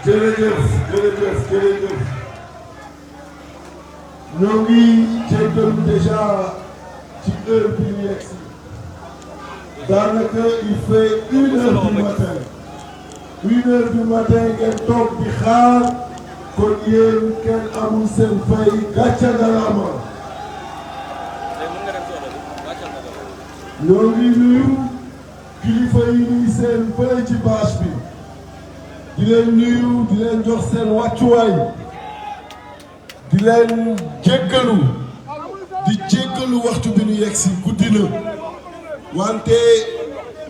jërëjëf ñoo ngi jéggalu déjà ci heure bi ñu yegg si daanaka il fait 1h du matin 1h du matin ngeen toog di xaar kon yéen kenn amul seen fay gàcce ngalaama ñoo ngi nuyu kilifa yi ñuy seen fële ci bâche bi di leen nuyu di leen jox seen wàccuwaay di leen jéggalu di jéggalu waxtu bi ñu yegg si guddi na wante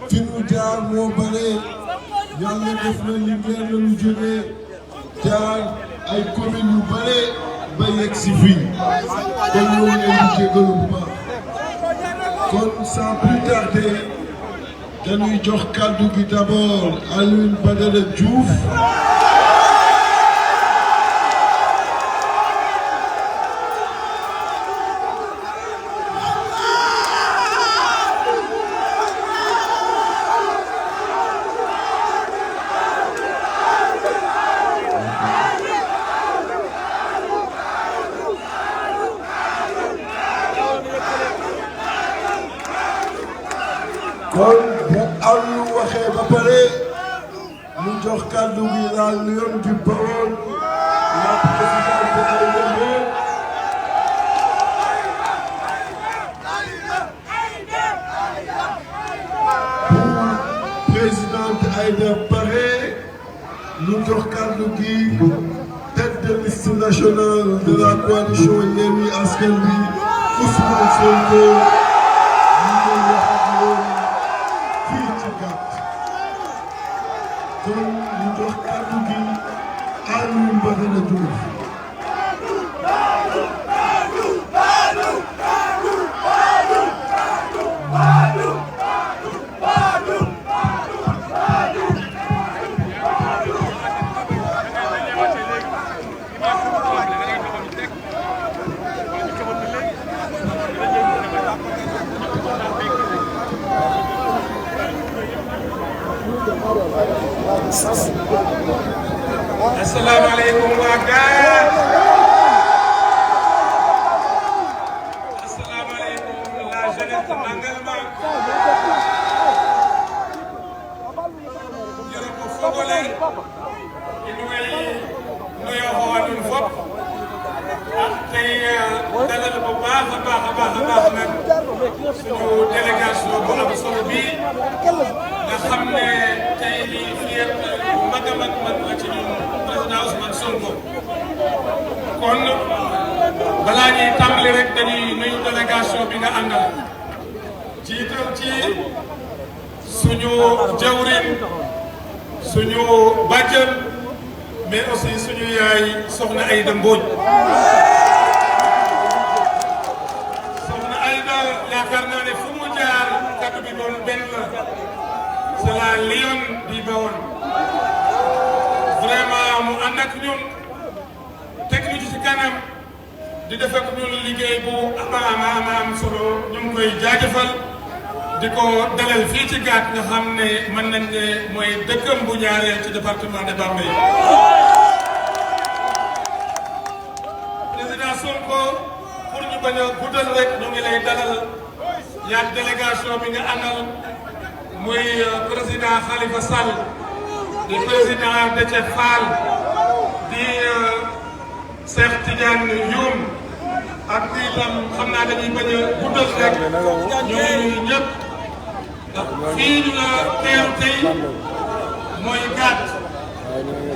fi ñu jaar moo bare yàlla def na Linguère la ñu jógee jaar ay communes yu bare ba yegg si fii kon ñoo ngi leen di jéggalu bu baax kon sans plus tarder dañuy jox kàddu gi d'abord Alioune Badara Diouf kon bu Aliou waxee ba pare mu jox kàddu gi la Lion du Baol la présidente Aïda bu présidente Aïda pare mu jox kàddu gi tête de liste nationale de la coalition Yewwi Askan Wi Ousmane Sonko kon ñu jox kàddu gi Alioune Badara Diouf asalaamaaleykum waa Gaar asalaamaaleykum la jeunesse de Nangalma jërëjëf fogole in way nuyo xoolun fop tey dalal bu baax a baax nag suñu délégation bu am solo bi nga xam ne tey lii fii mag la ci ñun président Ousmane Sonko kon balaa ñuy tàmbali rek dañuy nuyu délégation bi nga àndal jiital ci suñu jawrin suñu bàjjen mais aussi suñu yaay soxna Aïda Mbodj soxna Aïda yaakaar naa ne fu mu jaar kaddu bi doon benn la c'est la Lion du Baol vraiment mu ànd ak ñun teg ñu ci kanam di def ak ñun liggéey bu am solo ñu ngi koy jaajëfal di ko dalal fii ci Gaat nga xam ne mën nañ ne mooy dëkkam bu ñaareel ci département de Bambey. président Sonko pour ñu bañ a guddal rek ñu ngi lay dalal yaag délégation bi nga àndal muy président Khalifa Sall. di président Déthié Fall di Cheikh Tidiane Youm ak itam xam naa dañuy bañ a guddal rek ñooñu ñëpp fii ñu la teew tey mooy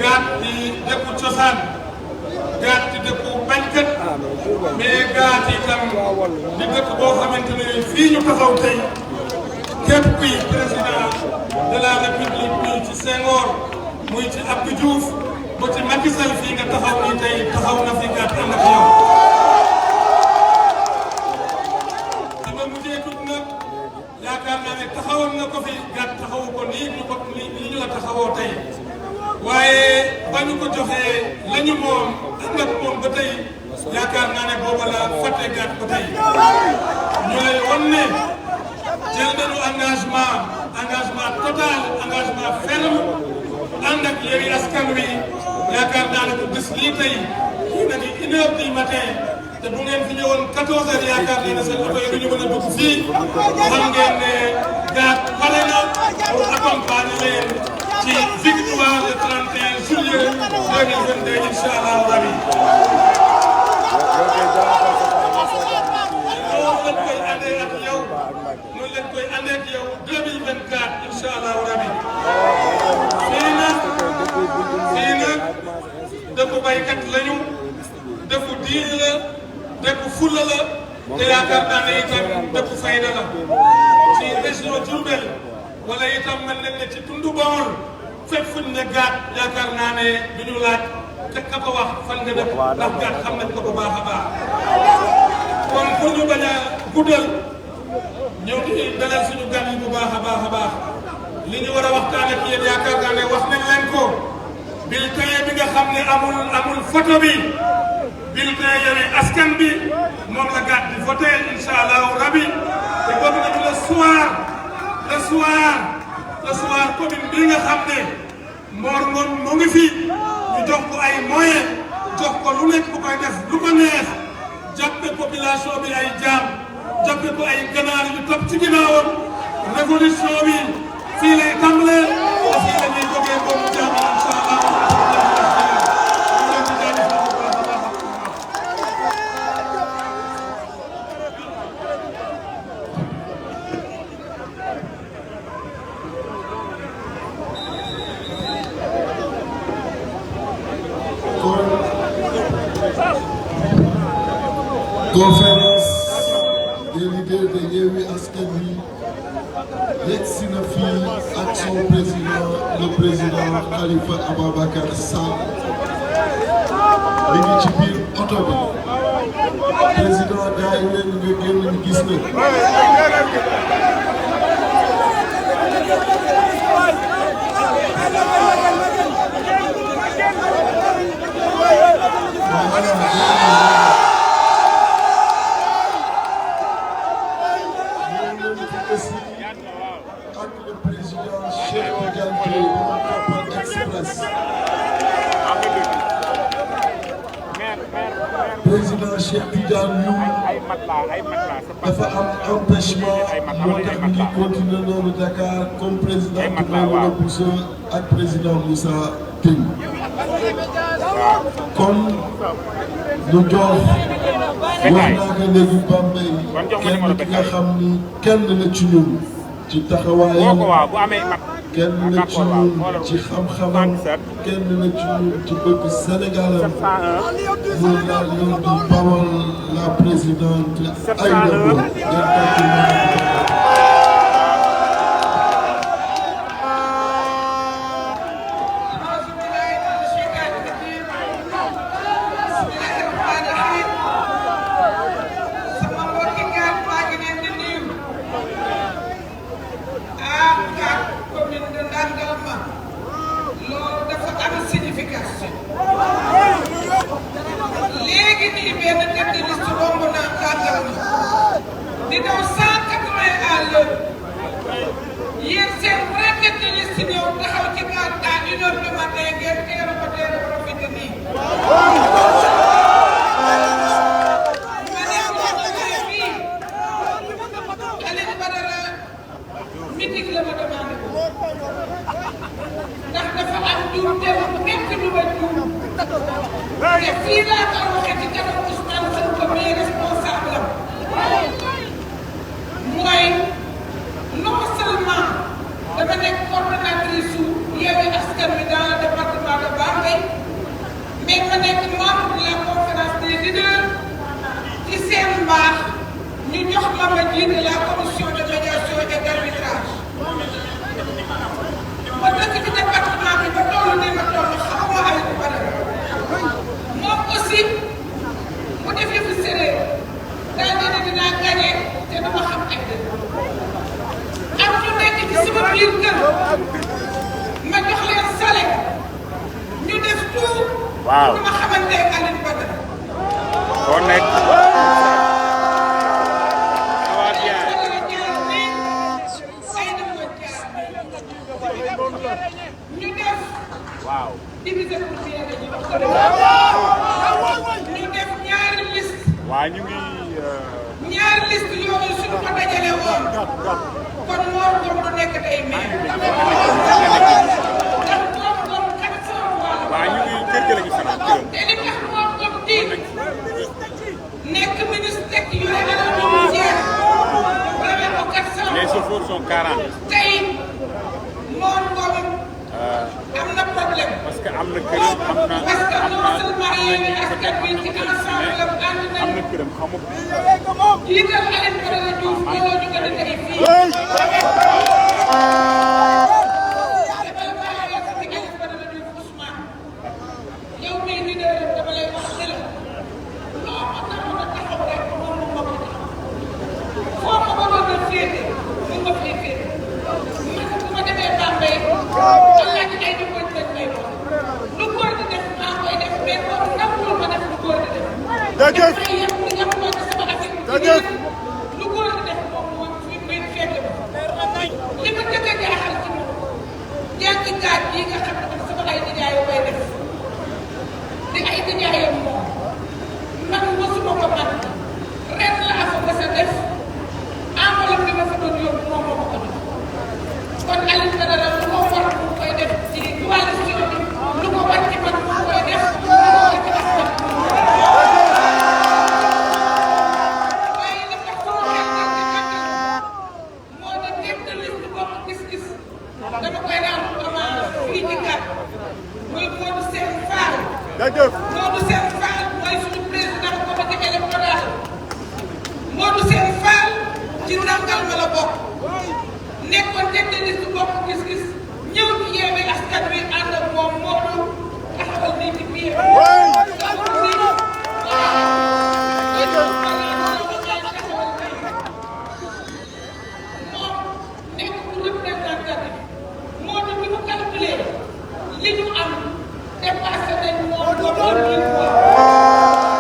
Gaat di dëkku cosaan Gaat di dëkku bañkat mais Gaat itam di dëkk boo xamante ne fii ñu taxaw tey képp kuy président de la république muy ci Senghor muy ci Abdou Diouf ba ci Macky Sall fii nga taxaw nii tey taxaw na fi Gaat ànd ak yow. te ba mujjee tudd nag yaakaar naa ne taxawoon na ko fi Gaat taxawu ko nii ñu la taxawoo tey waaye ba ñu ko joxee la ñu moom ànd ak moom ba tey yaakaar naa ne booba la fàtte Gaat ba tey ñu lay wan ne jël nañu engagement total engagement ferme ànd ak Yewwi Askan Wi yaakaar naa ne ko bés lii tey kii na di 1h du matin te bu ngeen fi ñëwoon 14h yaakaar naa ne seen oto yi du ñu mën a dugg fii xam ngeen ne gaat pare na pour accompagner leen ci victoire le 31 juillet 2022 incha allah rabi. noonu lañ koy àndee ak yow 2024 incha allah rabi. fii nag dëkku baykat lañu dëkku diine la dëkku fulla la te yaakaar naa ne itam dëkku fayda la ci région Diourbel wala itam mel nañ ne ci tundu Bawol fépp fuñ ne gaat yaakaar naa ne du ñu laaj te ka ko wax fan nga def ndax gaat xam nañ ko bu baax a baax kon pour ñu bañ a guddal ñëw di dalal suñu gan yi bu baax a baax a baax li ñu war a waxtaan ak yéen yaakaar naa ne wax nañ leen ko bulletin bi nga xam ne amul photo bi bulletin Yewwi Askan bi moom la gaat di voté incha allahu rabi te bëgg nañu le soir commune bi nga xam ne Mor Ngom mu ngi fi ñu jox ko ay moyens jox ko lu nekk bu koy def lu ko neex jàppe population bi ay jaam jàppe ko ay ganaar yu topp ci ginnaawam révolution bi fii lay tàmbalee fii la ñuy jógee boobu jaam incha allah. Conférence des leaders de Yewwi Askan Wi yegsi na fii ak son président le président Khalifa Ababacar Sall mi ngi ci biir oto bi président gars yi leen nga génn ñu gis na ak le président Cheikh Tidiane Dièye bu Kapal Express président Cheikh Tidiane Youm dafa am empêchement moo tax ñu ngi continuer noonu Dakar comme président Mamadou Bousso ak président Moussa Tine kon ñu jox wax naa ko léegi Bambey kenn ki nga xam ni kenn la ci ñun ci taxawaayam kenn la ci ñun ci xam-xamam kenn la ci ñun ci bëgg Sénégalam mu la lion du Bawol la présidente Aïda Mbodj léegi nii benn tête de liste romb naa tàggal di daw 180 à l'heure yéen seen vrai tête de liste ñëw taxaw ci gaar à 1h du matin ngeen teel a profité nii. ma ne ko waxee fii Alioune Badara meeting la ma demandé ndax dafa am juum te lu métti lu ma juum te fii laa ko waxee ci kanam Ousmane Sonko waaw ñu ngi. ñaari liste yooyu suñu ko dajale woon kon Mor Ngom du nekk day maire. waaw ñu ngi kër gi la ñu fanaan kër. te li tax Mor Ngom di nekk ministre teg yore alal bi mu jeex yore ko 400. les chauffeurs sont 40. tey Mor Ngom am na problème. parce que am na kër am na parce que non seulement yéen askan bi ci ensemble am nañu. am na këram xamu. jiital Alioune Badara Diouf looloo ñu gën a tey fii. yow mii leader dama lay wax ne la loo mën a taxaw rek moom mu mbokk taxaw foo ko bëggoon a féete mu nga fay féete man bu ma demee Bambey Allah ci ay dugub lañ may wax lu góor di def maa koy def mais moom nangul ma def lu góor di def. jaajëf dafay yem ma ci sama affaire lu góor di def moom moom fii muy féete ma li ma njëkk a jaaxal ci moom jàngkat yi nga xam ne sama ay nijaay koy def. di ay nijaayam moom man mosuma ko man ren laa fa mos a def enveloppe bi ma fa doon yóbbu moom moo ko def kon Alioune Badara lu ko war mu koy def ci wàllu suñu bi lu ko war ci man mu koy def lu ko war ci askan waaye li tax sama xel daal di gàttal moo di tête de liste bokk gis-gis dama koy daan amaana fii ci gàtt muy Modou Sène Fall. Modou Sène Fall mooy suñu président comité électoral Modou Sène Fall ci nangal ma la bokk nekkoon tête de liste bokk gis-gis ñëw ci Yewwi Askan Wi ànd ak moom Modou taxawal nii ci biir. moom nekk ku représentatif Modou bi mu calculé li ñu am. dépassé nañ moom ba moom une fois.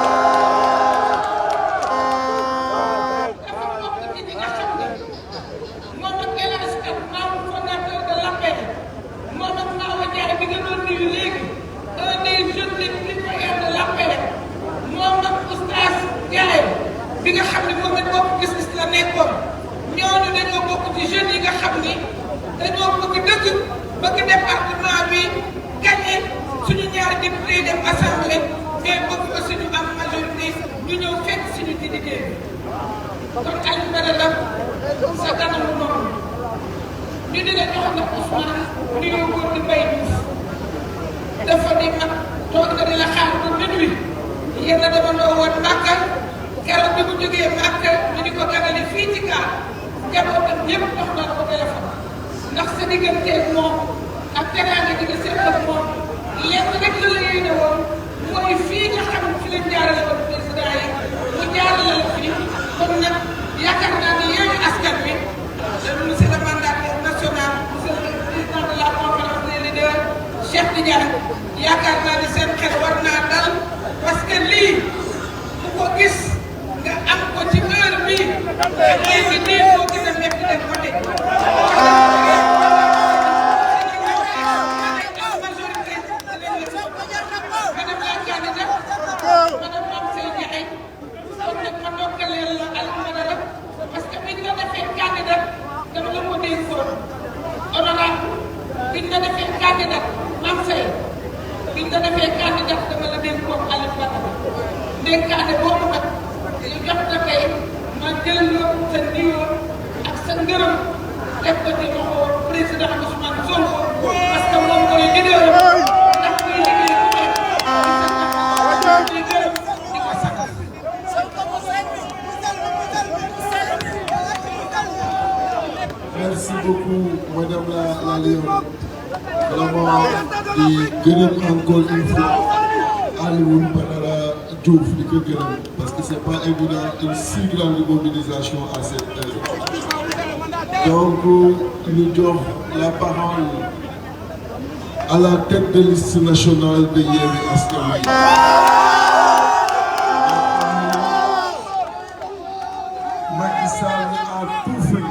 dafa bokk ci ñi nga xam ne moom ak El Hadj Kane membre fondateur de l'APR moom ak Mawa Ndiaye bi nga doon nuyu léegi un des jeunes les plus brillants de l'APR moom ak Oustaz Ndiaye bi nga xam ne moom it bokk gis-gis la nekkoon ñooñu dañoo bokk ci jeunes yi nga xam ni dañoo bëgg dëgg bëgg département bi gagné. suñu ñaari député dem assemblée mais bëgg ko suñu am majorité ñu ñëw fekk suñu ci liggéey kon Alioune Badara sa kanamu noonu ñu di la jox na Ousmane ñu yóbbu di Mbaye Diouf dafa di mag toog na di la xaar ba minuit yéen a demandoo woon Màkka keroog bi mu jógee Màkka ñu di ko ganale fii ci kaar njabootam yëpp jox na ko téléphone ndax sa digganteeg moom ak teraanga di nga seet ak moom lépp rek la la yéene woon mooy fii nga xam ne fi leen jaarale woon président yi mu jaarale la fii kon nag yaakaar naa ne Yewwi Askan Wi monsieur le mandataire national monsieur le président de la conférence des leaders Cheikh Tidiane yaakaar naa ne seen xel war naa dal parce que lii bu ko gis nga am ko ci heure bii léegi nii moo gën a métti dem côté. parce que biñ la defee candidat dama la ko dénkoon honorable biñ la defee candidat Mame Seye biñ la defee candidat dama la dénkoon Alioune Badara dénkaane boobu nag yu jot na tey ma jël la sa nuyoo ak sa ngërëm def ko ci loxo président Ousmane Sonko parce que moom mooy leader ndax muy liggéey bu nekk di gërëm di ko sant. Merci beaucoup, Madame la Léon. Vraiment, di gërëm encore une fois Alioune Badara Diouf di ko gërëm parce que c'est pas évident une si grande mobilisation à cette heure. Donc, ñu jox la parole à la tête de liste nationale de Yewwi Askan Wi. Macky Sall a tout fait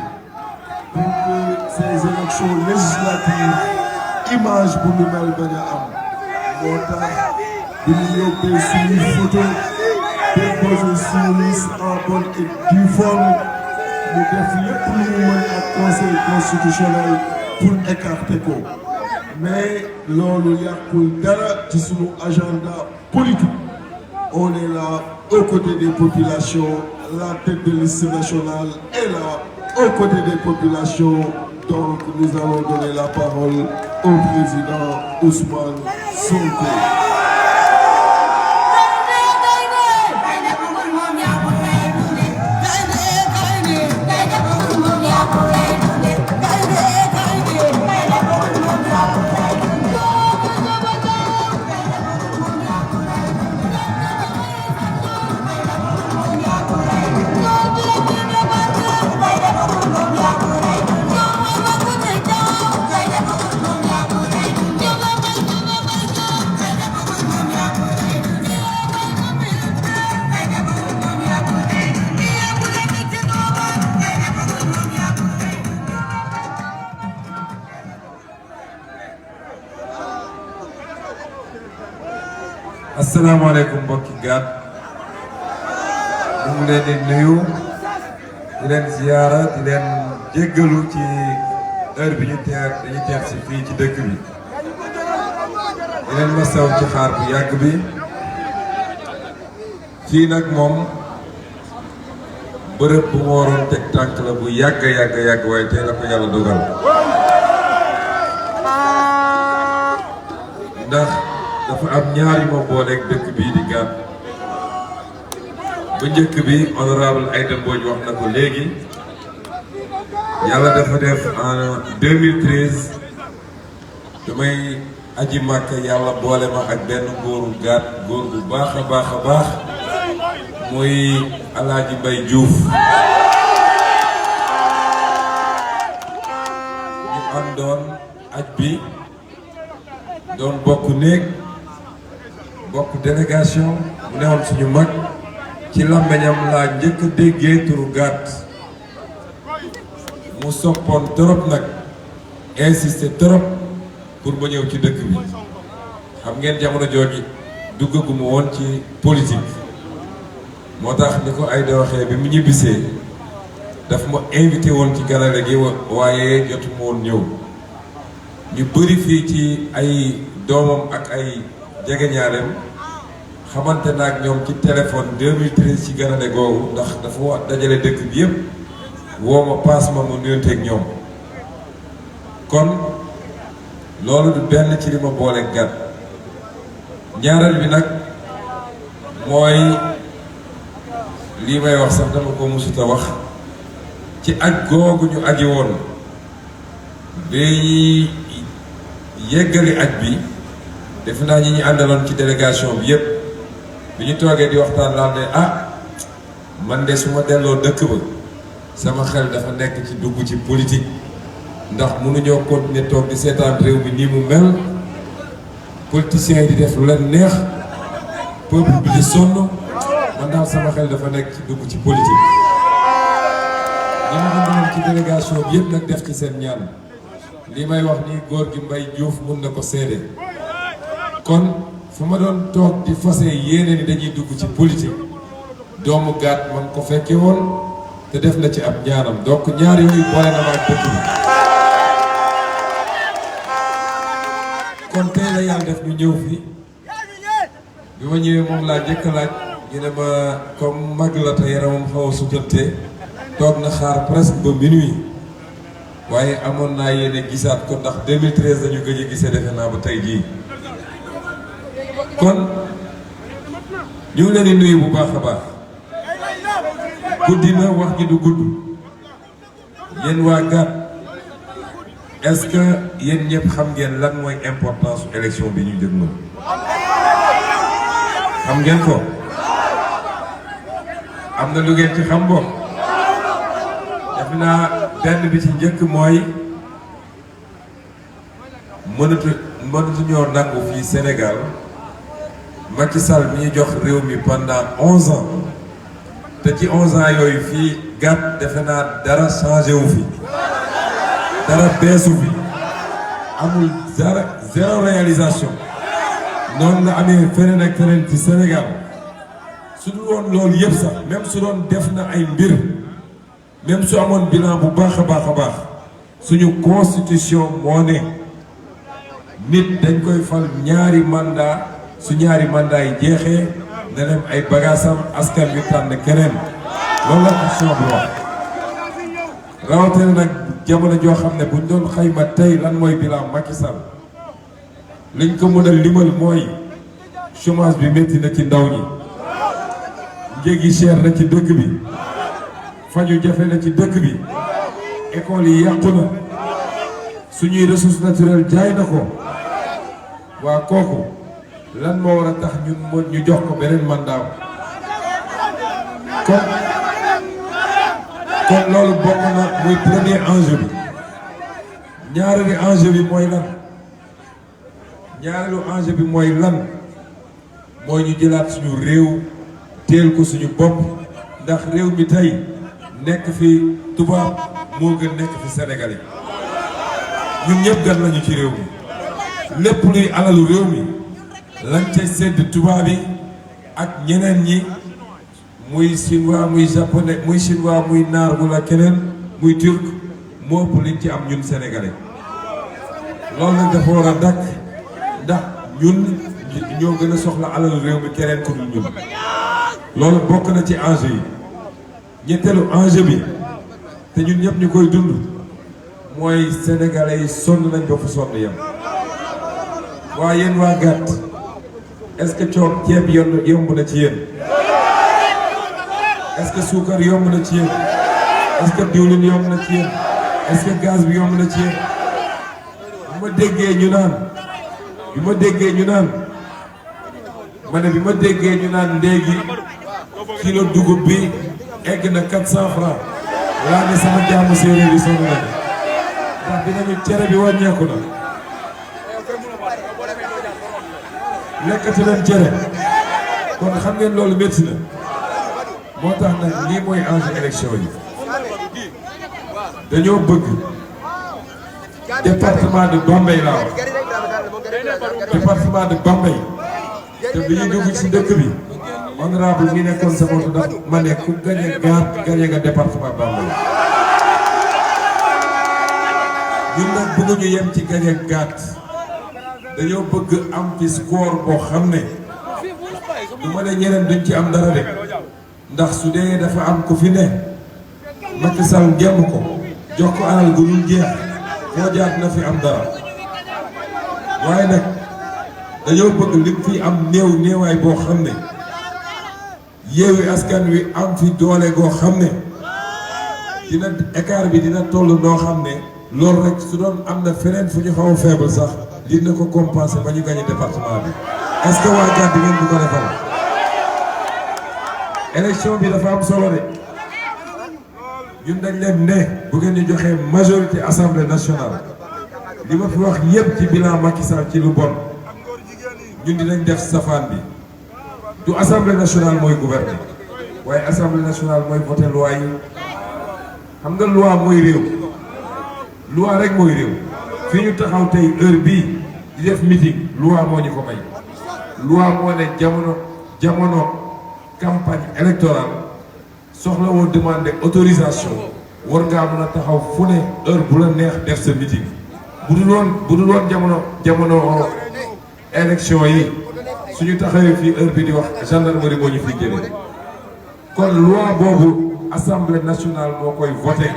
pour que ces élections législatives image bu ñu mel bañ a am moo tax bu ñu yóbbee suñu photo déposé suñu ministre en bonne et due forme mu def lépp lu mu mën ak conseil constitutionnel pour écarter ko mais loolu yàqul dara ci suñu agenda politique on est là aux côtés des populations la tête de liste nationale est là aux côtés des populations donc nous allons donner la parole au président Ousmane Sonko. asalaamaaleykum mbokki gaat ñu ngi leen di nuyu di leen ziyaara di leen jéggalu ci heure bi dañuy teer si fii ci dëkk bi di leen masaw ci xaar bu yàgg bi fii nag moom bërëb bu ma waroon teg tànk la bu yàgg waaye tey la ko yàlla dogal ndax dafa am ñaari ma booleeg dëkk bii di Gaat bu njëkk bi honorable Aïda Mbodj wax na ko léegi yàlla dafa def en 2013 damay aji Màkka yàlla boole ma ak benn góoru Gaat góor bu baax a baax muy Alaaji Mbay Juuf ñu àndoon aj bi doon bokk néeg bokk délégation mu newoon suñu mag ci làmmiñam laa njëkk a déggee turu Gaat mu soppoon trop nag insisté trop pour ma ñëw ci dëkk bi xam ngeen jamono jooju duggaguma woon ci politique moo tax ni ko Aïda waxee bi mu ñibbisee daf ma invité woon ci ganale gi waaye jotuma woon ñëw ñu bëri fii ci ay doomam ak ay jegeñaaleem xamante na ak ñoom ci téléphone 2013 ci ganale googu ndax dafa wax dajale dëkk bi yëpp woo ma paas ma nuyonteeg ñoom kon loolu du benn ci li ma boole Gaat ñaareel bi nag mooy lii may wax sax dama ko musuta wax ci aj googu ñu aji woon bi yeggali aj bi defe naa ñi ñu àndaloon ci délégation bi yëpp bi ñu toogee di waxtaan laal ne man de su ma delloo dëkk ba sama xel dafa nekk ci dugg ci politique ndax mënuñoo continuer toog di seetaan réew mi nii mu mel politiciens yi di def lu leen neex peuple bi di sonn man daal sama xel dafa nekk ci dugg ci politique ñi ma àndaloon ci délégation bi yëpp nag def ci seen ñaan li may wax nii góor gi Mbay Juuf mun na ko seede kon fu ma doon toog di fase yéene ni dañuy dugg ci politique doomu Gaat man ko fekke woon te def na ci ab ñaanam donc ñaar yooyu boole na ma ak dëkk bi kon tey la yàlla def ñu ñëw fi bi ma ñëwee moom laa njëkk laaj ñu ne ma comme mag la te yaramam xaw a sutante toog na xaar presque ba minuit waaye amoon naa yéene gisaat ko ndax 2013 dañu gëj a gisee defe naa ba tey jii kon ñu ngi leen di nuyu bu baax a baax guddi na wax ji du gudd yéen waa Gaat est-ce que yéen ñëpp xam ngeen lan mooy importance su élection bi ñu jëgmal xam ngeen ko am na lu ngeen ci xam bokk defe naa benn bi ci njëkk mooy mënatuñoo nangu fii Sénégal Macky Sall mi ñu jox réew mi pendant 11 ans te ci 11 ans yooyu fii Gaat defe naa dara changé wu fi dara beesu fi amul dara zéro réalisation noonu la amee feneen ak feneen ci Sénégal su dul woon loolu yëpp sax même su doon def na ay mbir même su amoon bilan bu baax a baax suñu constitution moo ne nit dañ koy fal ñaari mandat su ñaari mandat yi jeexee na dem ay bagaasam askan wi tànn keneen loolu la constitution bi wax rawatina nag jamono joo xam ne buñ doon xayma tey lan mooy bilan Macky Sall liñ ko mën a limal mooy chômage bi métti na ci ndaw ñi njëg yi cher na ci dëkk bi faju jafe na ci dëkk bi école yi yàqu na suñuy ressources naturelles jaay na ko waa kooku lan moo war a tax ñu jox ko beneen mandat kon loolu bokk na muy premier enjeu bi ñaareelu enjeu bi mooy lan mooy ñu jëlaat suñu réew teel ko suñu bopp ndax réew mi tey nekk fi tubaab moo gën nekk fi sénégalais ñun ñëpp gan lañu ci réew mi lépp luy alalu réew mi lañ cay sedd tubaab yi ak ñeneen ñi muy chinois muy japonais muy chinois muy naar wala keneen muy turc moo ëpp liñ ci am ñun sénégalais loolu nag dafa war a dakk ndax ñun ñoo gën a soxla alalu réew mi keneen ku dul ñun loolu bokk na ci enjeu yi ñetteelu enjeu bi te ñun ñëpp ñu koy dund mooy sénégalais yi sonn nañ ba fu sonn yam waa yéen waa gàtt est-ce que ceeb yomb na ci yéen est-ce que suukar yomb na ci yéen est-ce que diwlin yomb na ci yéen est-ce que gaz bi yomb na ci yéen bi ma déggee ñu naan léegi kilo dugub bi egg na 400 francs laa ne sama jaamu séeréer yi sonn nañu ndax dinañu cere bi wàññeeku na lekkati leen cere kon xam ngeen loolu métti na moo tax nag lii mooy enjeu élection yi dañoo bëgg département de Bambey laa wax département de Bambey te bi ñuy dugg ci dëkk bi honorable mi nekkoon sa moto ndax ma ne ku gañe gaat gañe nga département Bambey ñun nag bëgguñu yem ci gañe gaat dañoo bëgg am ci score boo xam ne du ma ne ñeneen duñ ci am dara de ndax su dee dafa am ku fi ne Macky Sall gémm ko jox ko alal gu dul jeex foo jaar na fi am dara waaye nag dañoo bëgg li fi am néewaay boo xam ne Yewwi Askan Wi am fi doole goo xam ne dina écart bi dina toll noo xam ne loolu rek su doon am na feneen fu ñu xaw a faible sax dina ko compenser ba ñu gagné département bi est-ce que waa Gàdd ngeen bu ko defal élection bi dafa am solo de ñun dañ leen ne bu ngeen ñu joxee majorité assemblée nationale li ma fi wax yépp ci bilan Macky Sall ci lu bon ñun dinañ def safaan bi du assemblée nationale mooy gouverner waaye assemblée nationale mooy voter loi yi xam nga loi mooy réew loi rek mooy réew fi ñu taxaw tey heure bii di def meeting loi moo ñu ko may loi moo ne jamono campagne électorale soxla woo demander autorisation war ngaa mën a taxaw fu ne heure bu la neex def sa meeting bu dul woon jamono élection yi suñu taxawee fii heure bi di wax gendarmerie moo ñu fi jëlee kon loi boobu assemblée nationale moo koy voté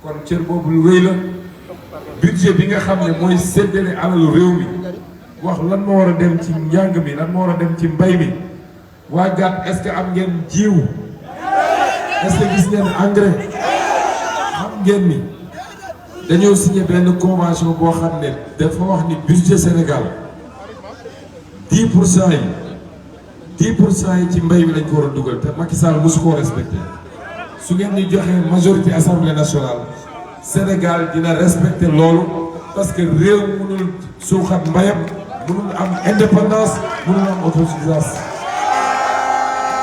kon cër boobu lu wéy la budget bi nga xam ne mooy séddale alalu réew mi wax lan moo war a dem ci njàng mi lan moo war a dem ci mbay mi waa Gàtt est-ce que am ngeen jiw est-ce que gis ngeen engrais xam ngeen ni dañoo signé benn convention boo xam ne dafa wax ni budget Sénégal 10% yi ci mbay mi lañ ko war a dugal te Macky Sall mosu koo respecté su ngeen di joxee majorité assemblée nationale Sénégal dina respecté loolu parce que réew mënul suuxat mbayam mënul am indépendance mënul am autosuffisance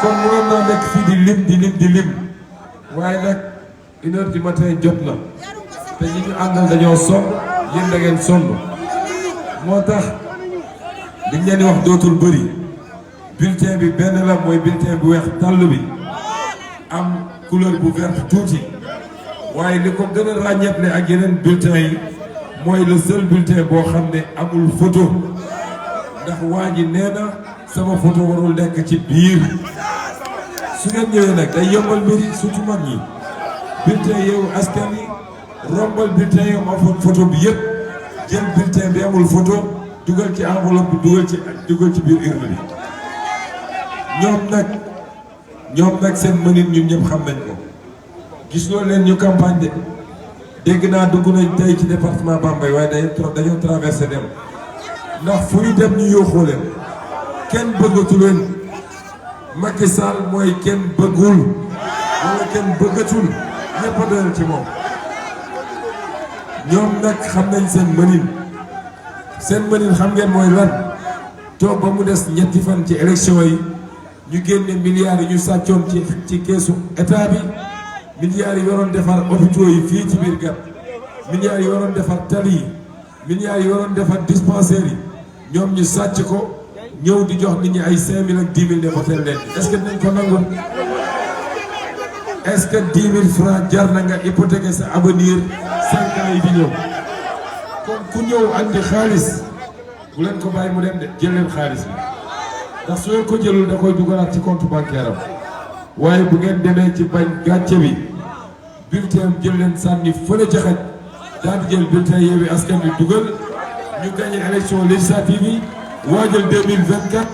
kon mënoon naa nekk fii di lim waaye nag 1h du matin jot na te ñi ñu àndal dañoo sonn yéen da ngeen sonn moo tax liñ leen di wax dootul bëri bulletin bi benn la mooy bulletin bu weex tàll bi am couleur bu verte tuuti waaye li ko gën a ràññeetle ak yeneen bulletin yi mooy le seul bulletin boo xam ne amul photo ndax waa ji nee na sama photo warul nekk ci biir su ngeen ñëwee nag day yombal mbir yi surtout mag ñi bulletin Yewwi Askan Wi rombal bulletin yi am photo bi yëpp jël bulletin bi amul photo dugal ci enveloppe bi dugal ci biir urne bi ñoom nag seen mënin ñun ñëpp xam nañ ko gis loo leen ñu campagne de dégg naa dugg nañ tey ci département Bambey waaye dañoo traversé dem ndax fu ñu dem ñu yóoxoo leen kenn bëggatu leen Macky Sall mooy kenn bëggul wala kenn bëggatul ñëpp a doyal ci moom ñoom nag xam nañ seen mënin xam ngeen mooy lan toog ba mu des ñetti fan ci élection yi ñu génne milliards yi ñu sàccoon ci keesu état bi milliards yi waroon defar hôpitaux yi fii ci biir Gat milliards yi waroon defar tali yi milliards yi waroon defar dispensaires yi ñoom ñu sàcc ko ñëw di jox nit ñi ay 5000 ak 10 000 ne votel leen est-ce que dinañ ko nangu est-ce que 10 000 francs jar na nga hypothéquer sa avenir 5 ans yi di ñëw kon ku ñëw andi xaalis bu leen ko bàyyi mu dem de jël leen xaalis bi ndax su ngeen ko jëlul da koy dugalaat ci compte bancaire am waaye bu ngeen demee ci bañ gàcce bi bulletin jël leen sànni fële jaxaj daal di jël bulletin Yewwi Askan Wi dugal ñu gagné élection législative yi waajal 2024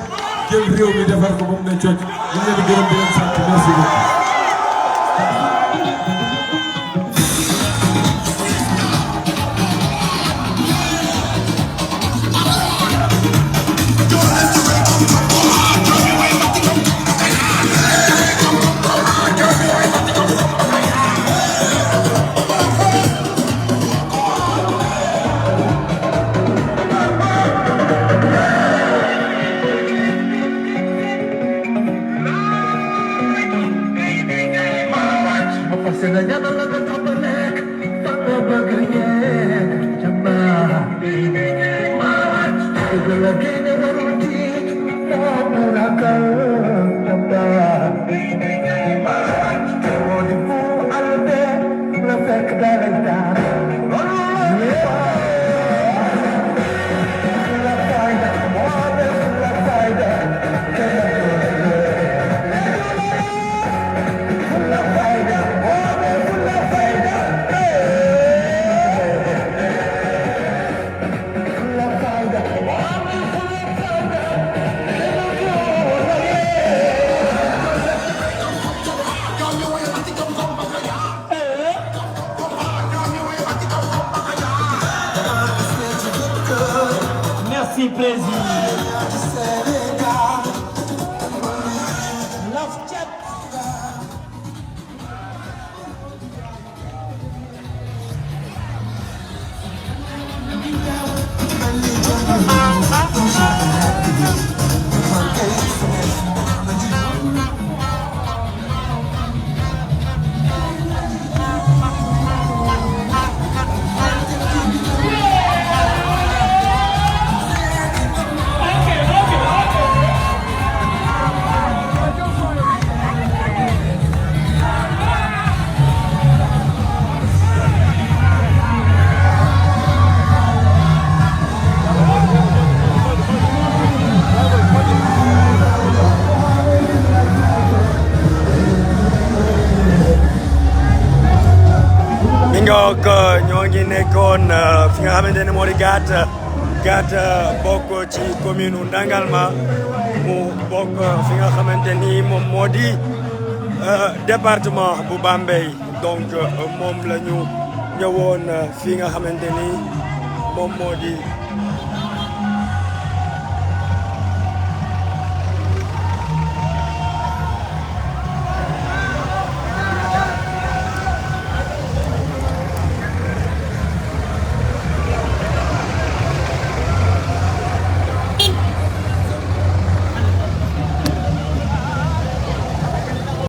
jël réew mi defar ko ba mu ne cooc ñu leen di gërëm di leen sant merci beaucoup. Merci, plaisir. ñoo ngi nekkoon fi nga xamante ne moo di Gat bokk ci commune Ndangalma mu bokk fi nga xamante ni moom moo di département bu Bambey donc moom la ñu ñëwoon fi nga xamante ni moom moo di